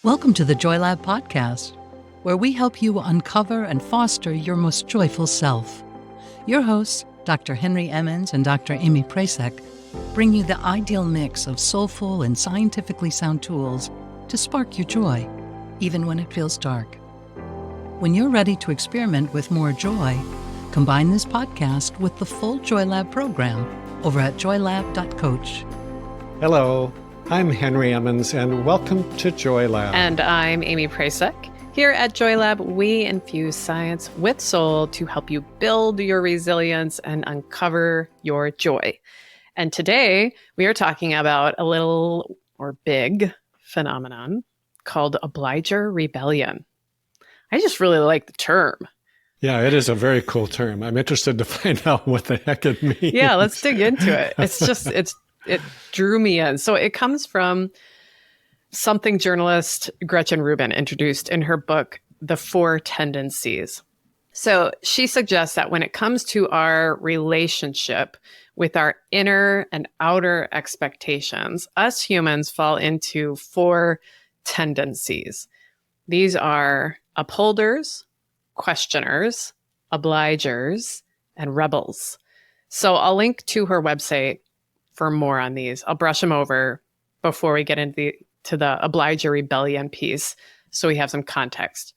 Welcome to the Joy Lab podcast, where we help you uncover and foster your most joyful self. Your hosts, Dr. Henry Emmons and Dr. Amy Prasek, bring you the ideal mix of soulful and scientifically sound tools to spark your joy, even when it feels dark. When you're ready to experiment with more joy, combine this podcast with the full Joy Lab program over at joylab.coach. Hello, I'm Henry Emmons, and welcome to Joy Lab. And I'm Amy Prasek. Here at Joy Lab, we infuse science with soul to help you build your resilience and uncover your joy. And today, we are talking about a little or big phenomenon called Obliger rebellion. I just really like the term. Yeah, it is a very cool term. I'm interested to find out what the heck it means. Yeah, let's dig into it. It drew me in. So it comes from something journalist Gretchen Rubin introduced in her book, The Four Tendencies. So she suggests that when it comes to our relationship with our inner and outer expectations, us humans fall into four tendencies. These are upholders, questioners, obligers, and rebels. So I'll link to her website for more on these. I'll brush them over before we get into the Obliger rebellion piece, so we have some context.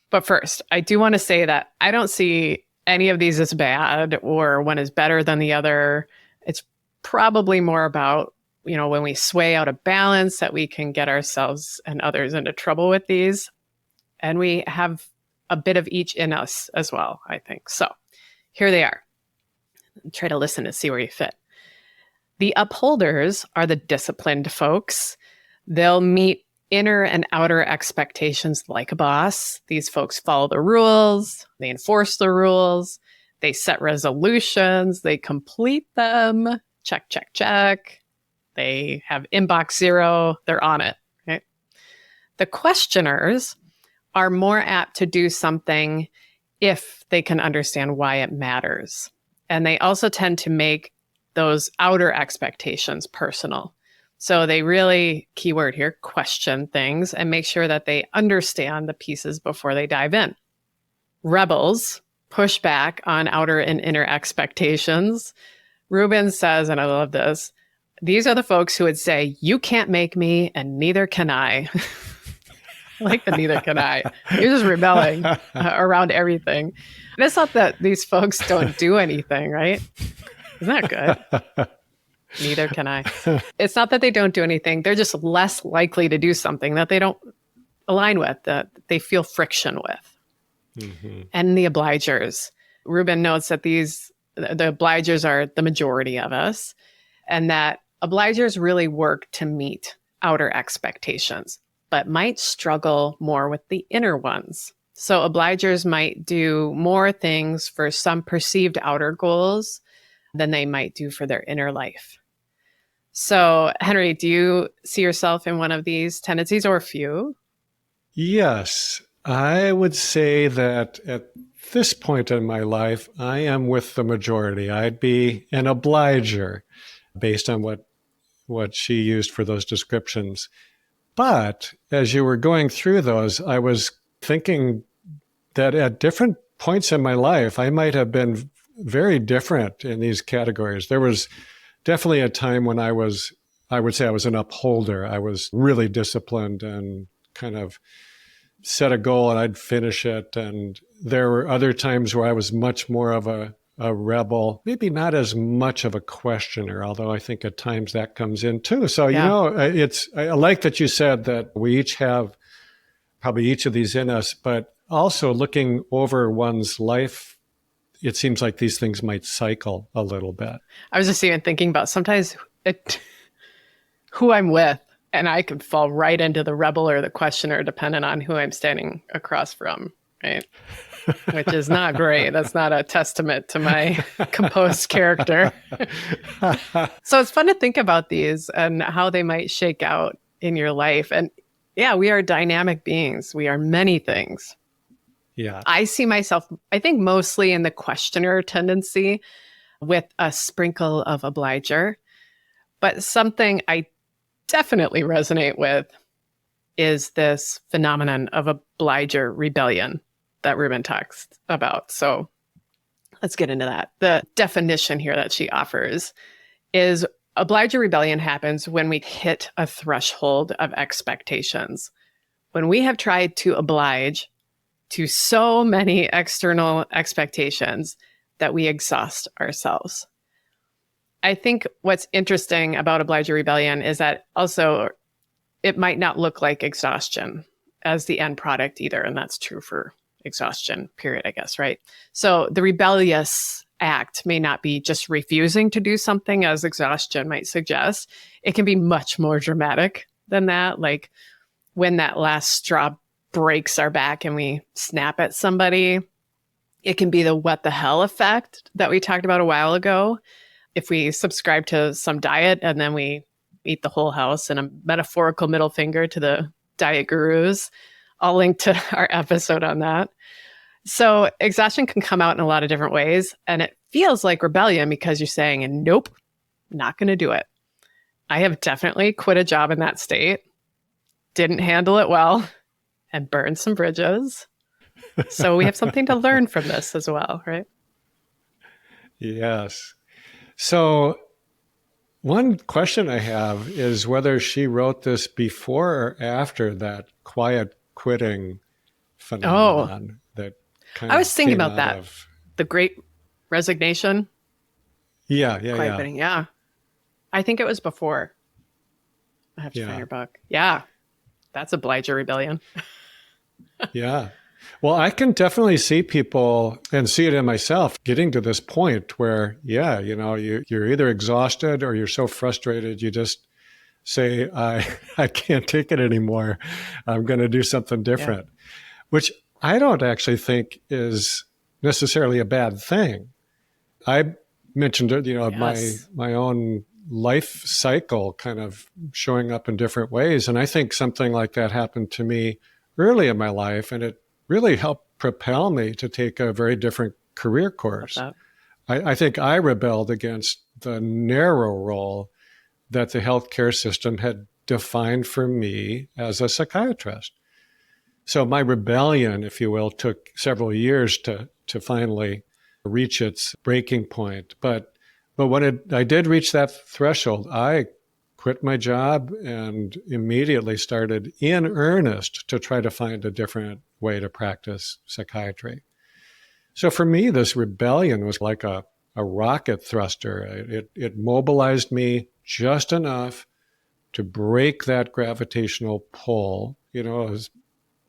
But first, I do want to say that I don't see any of these as bad or one is better than the other. It's probably more about, when we sway out of balance, that we can get ourselves and others into trouble with these. And we have a bit of each in us as well, I think. So here they are. Try to listen to see where you fit. The upholders are the disciplined folks. They'll meet inner and outer expectations like a boss. These folks follow the rules. They enforce the rules. They set resolutions. They complete them. Check, check, check. They have inbox zero. They're on it. Right? The questioners are more apt to do something if they can understand why it matters. And they also tend to make those outer expectations personal. So they really, keyword here, question things and make sure that they understand the pieces before they dive in. Rebels push back on outer and inner expectations. Rubin says, and I love this, these are the folks who would say, you can't make me and neither can I. I like the neither can I. You're just rebelling around everything. And it's not that these folks don't do anything, right? Isn't that good? Neither can I. It's not that they don't do anything. They're just less likely to do something that they don't align with, that they feel friction with. Mm-hmm. And the obligers. Rubin notes that the obligers are the majority of us, and that obligers really work to meet outer expectations, but might struggle more with the inner ones. So obligers might do more things for some perceived outer goals than they might do for their inner life. So, Henry, do you see yourself in one of these tendencies or a few? Yes, I would say that at this point in my life, I am with the majority. I'd be an obliger based on what she used for those descriptions. But as you were going through those, I was thinking that at different points in my life, I might have been very different in these categories. There was definitely a time when I would say I was an upholder. I was really disciplined and kind of set a goal and I'd finish it. And there were other times where I was much more of a rebel, maybe not as much of a questioner, although I think at times that comes in too. So, yeah. I like that you said that we each have probably each of these in us, but also looking over one's life, it seems like these things might cycle a little bit. I was just even thinking about sometimes who I'm with, and I could fall right into the rebel or the questioner depending on who I'm standing across from, right? Which is not great. That's not a testament to my composed character. So it's fun to think about these and how they might shake out in your life. And yeah, we are dynamic beings. We are many things. Yeah. I see myself, I think, mostly in the questioner tendency with a sprinkle of obliger. But something I definitely resonate with is this phenomenon of obliger rebellion that Rubin talks about. So let's get into that. The definition here that she offers is obliger rebellion happens when we hit a threshold of expectations. When we have tried to oblige to so many external expectations that we exhaust ourselves. I think what's interesting about obliger rebellion is that also it might not look like exhaustion as the end product either. And that's true for exhaustion, period, I guess, right? So the rebellious act may not be just refusing to do something as exhaustion might suggest. It can be much more dramatic than that. Like when that last straw breaks our back and we snap at somebody, it can be the what the hell effect that we talked about a while ago. If we subscribe to some diet and then we eat the whole house, and a metaphorical middle finger to the diet gurus, I'll link to our episode on that. So exhaustion can come out in a lot of different ways, and it feels like rebellion because you're saying, nope, not going to do it. I have definitely quit a job in that state, didn't handle it well, and burned some bridges. So we have something to learn from this as well, right? Yes. So one question I have is whether she wrote this before or after that quiet quitting phenomenon that kind I was thinking came about that. The Great Resignation. Yeah. Quiet quitting. Yeah. I think it was before. I have to find her book. Yeah. That's obliger rebellion. Yeah. Well, I can definitely see people and see it in myself getting to this point where, you're either exhausted or you're so frustrated, you just say, I can't take it anymore. I'm going to do something different, which I don't actually think is necessarily a bad thing. I mentioned, my own life cycle kind of showing up in different ways. And I think something like that happened to me early in my life, and it really helped propel me to take a very different career course. I think I rebelled against the narrow role that the healthcare system had defined for me as a psychiatrist. So my rebellion, if you will, took several years to finally reach its breaking point. But when I did reach that threshold, I quit my job and immediately started in earnest to try to find a different way to practice psychiatry. So for me, this rebellion was like a rocket thruster. It mobilized me just enough to break that gravitational pull. It was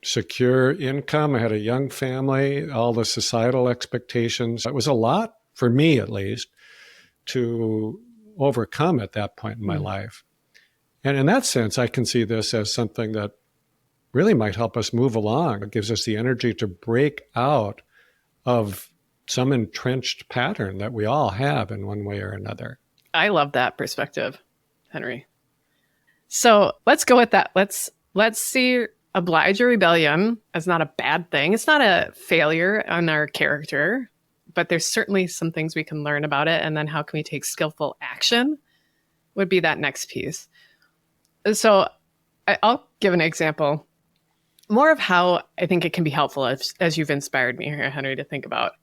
secure income. I had a young family, all the societal expectations. It was a lot, for me at least, to overcome at that point in my life. And in that sense, I can see this as something that really might help us move along. It gives us the energy to break out of some entrenched pattern that we all have in one way or another. I love that perspective, Henry. So let's go with that. Let's see obliger rebellion as not a bad thing. It's not a failure on our character, but there's certainly some things we can learn about it. And then how can we take skillful action would be that next piece. So I'll give an example more of how I think it can be helpful as you've inspired me here, Henry, to think about,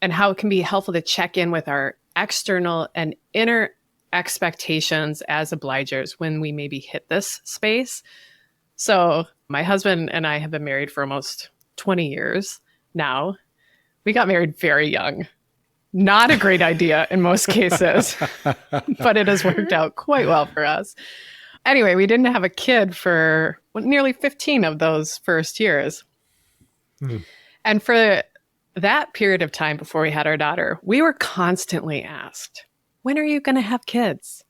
and how it can be helpful to check in with our external and inner expectations as obligers when we maybe hit this space. So my husband and I have been married for almost 20 years now. We got married very young. Not a great idea in most cases, but it has worked out quite well for us. Anyway, we didn't have a kid for nearly 15 of those first years. And for that period of time before we had our daughter, we were constantly asked, when are you going to have kids?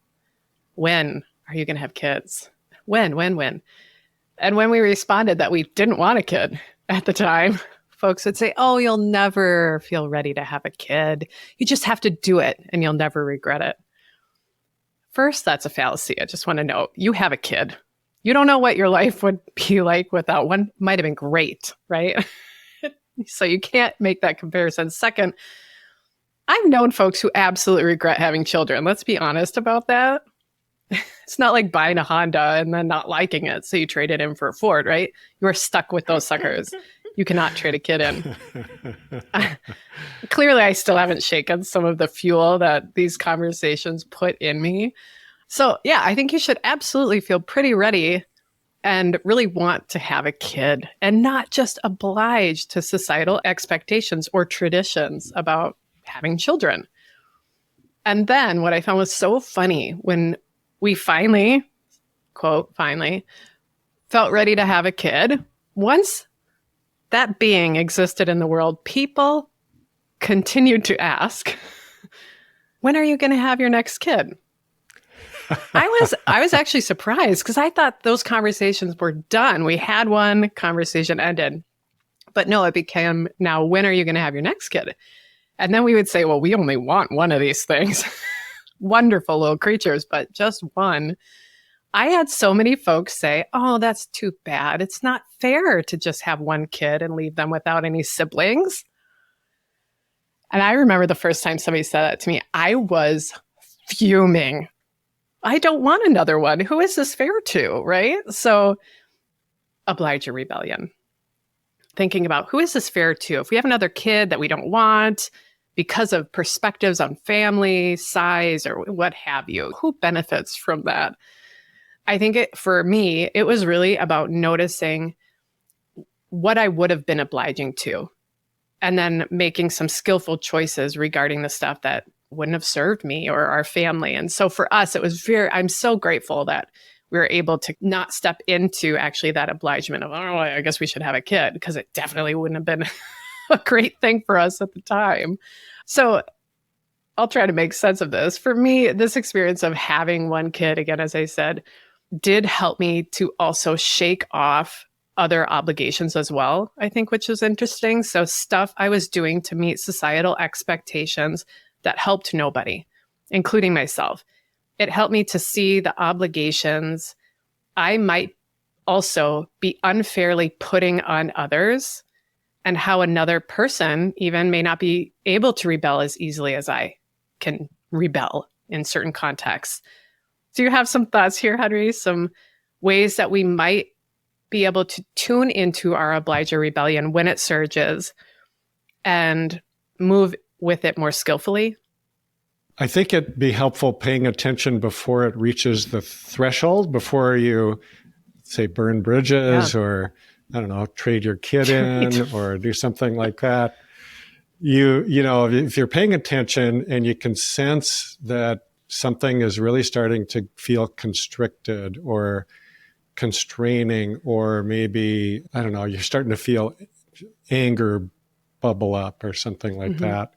When are you going to have kids? When? And when we responded that we didn't want a kid at the time, folks would say, oh, you'll never feel ready to have a kid. You just have to do it and you'll never regret it. First, that's a fallacy. I just want to know, you have a kid. You don't know what your life would be like without one. Might have been great, right? So you can't make that comparison. Second, I've known folks who absolutely regret having children. Let's be honest about that. It's not like buying a Honda and then not liking it, so you trade it in for a Ford, right? You are stuck with those suckers. You cannot trade a kid in. Clearly, I still haven't shaken some of the fuel that these conversations put in me. So yeah, I think you should absolutely feel pretty ready and really want to have a kid and not just obliged to societal expectations or traditions about having children. And then what I found was so funny when we finally, quote, finally, felt ready to have a kid. Once that being existed in the world, people continued to ask, when are you going to have your next kid? I was actually surprised because I thought those conversations were done. We had one, conversation ended. But no, it became now, when are you going to have your next kid? And then we would say, well, we only want one of these things. Wonderful little creatures, but just one. I had so many folks say, oh, that's too bad. It's not fair to just have one kid and leave them without any siblings. And I remember the first time somebody said that to me, I was fuming. I don't want another one. Who is this fair to, right? So, Obliger rebellion. Thinking about who is this fair to? If we have another kid that we don't want because of perspectives on family, size, or what have you, who benefits from that? I think for me, it was really about noticing what I would have been obliging to and then making some skillful choices regarding the stuff that wouldn't have served me or our family. And so for us, it was I'm so grateful that we were able to not step into actually that obligement of, oh, I guess we should have a kid, because it definitely wouldn't have been a great thing for us at the time. So I'll try to make sense of this. For me, this experience of having one kid, again, as I said, did help me to also shake off other obligations as well, I think, which is interesting. So stuff I was doing to meet societal expectations that helped nobody, including myself. It helped me to see the obligations I might also be unfairly putting on others, and how another person even may not be able to rebel as easily as I can rebel in certain contexts. Do you have some thoughts here, Henry? Some ways that we might be able to tune into our obliger rebellion when it surges and move with it more skillfully? I think it'd be helpful paying attention before it reaches the threshold, before you, say, burn bridges or, I don't know, trade your kid in or do something like that. You know, if you're paying attention and you can sense that something is really starting to feel constricted or constraining, or maybe, I don't know, you're starting to feel anger bubble up or something like that.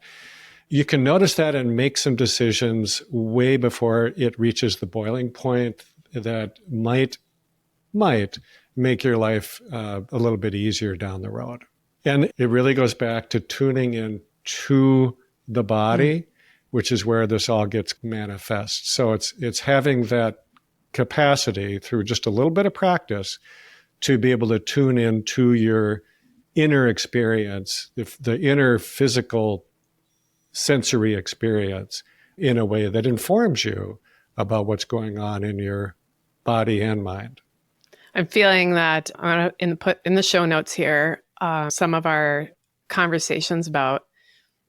You can notice that and make some decisions way before it reaches the boiling point that might make your life a little bit easier down the road. And it really goes back to tuning in to the body, which is where this all gets manifest. So it's having that capacity through just a little bit of practice to be able to tune in to your inner experience, the inner physical sensory experience, in a way that informs you about what's going on in your body and mind. I'm feeling that in the show notes here, some of our conversations about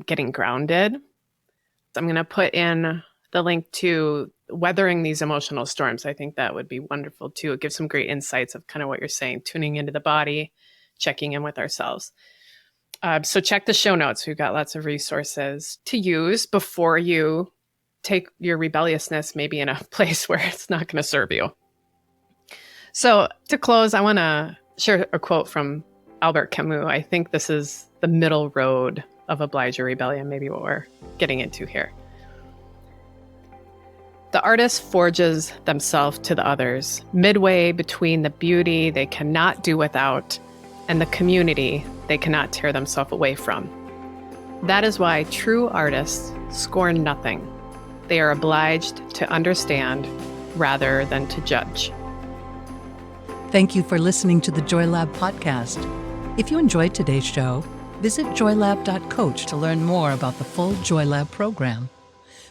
getting grounded. I'm going to put in the link to weathering these emotional storms. I think that would be wonderful too. It gives some great insights of kind of what you're saying, tuning into the body, checking in with ourselves. So check the show notes. We've got lots of resources to use before you take your rebelliousness maybe in a place where it's not going to serve you. So to close, I want to share a quote from Albert Camus. I think this is the middle road of obliger rebellion, maybe what we're getting into here. The artist forges themselves to the others, midway between the beauty they cannot do without and the community they cannot tear themselves away from. That is why true artists scorn nothing. They are obliged to understand rather than to judge. Thank you for listening to the Joy Lab podcast. If you enjoyed today's show, visit joylab.coach to learn more about the full Joy Lab program.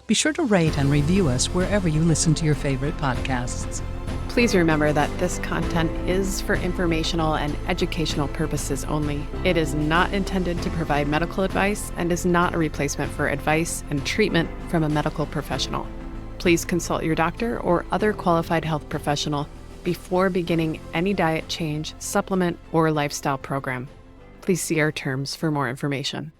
Be sure to rate and review us wherever you listen to your favorite podcasts. Please remember that this content is for informational and educational purposes only. It is not intended to provide medical advice and is not a replacement for advice and treatment from a medical professional. Please consult your doctor or other qualified health professional before beginning any diet change, supplement, or lifestyle program. Please see our terms for more information.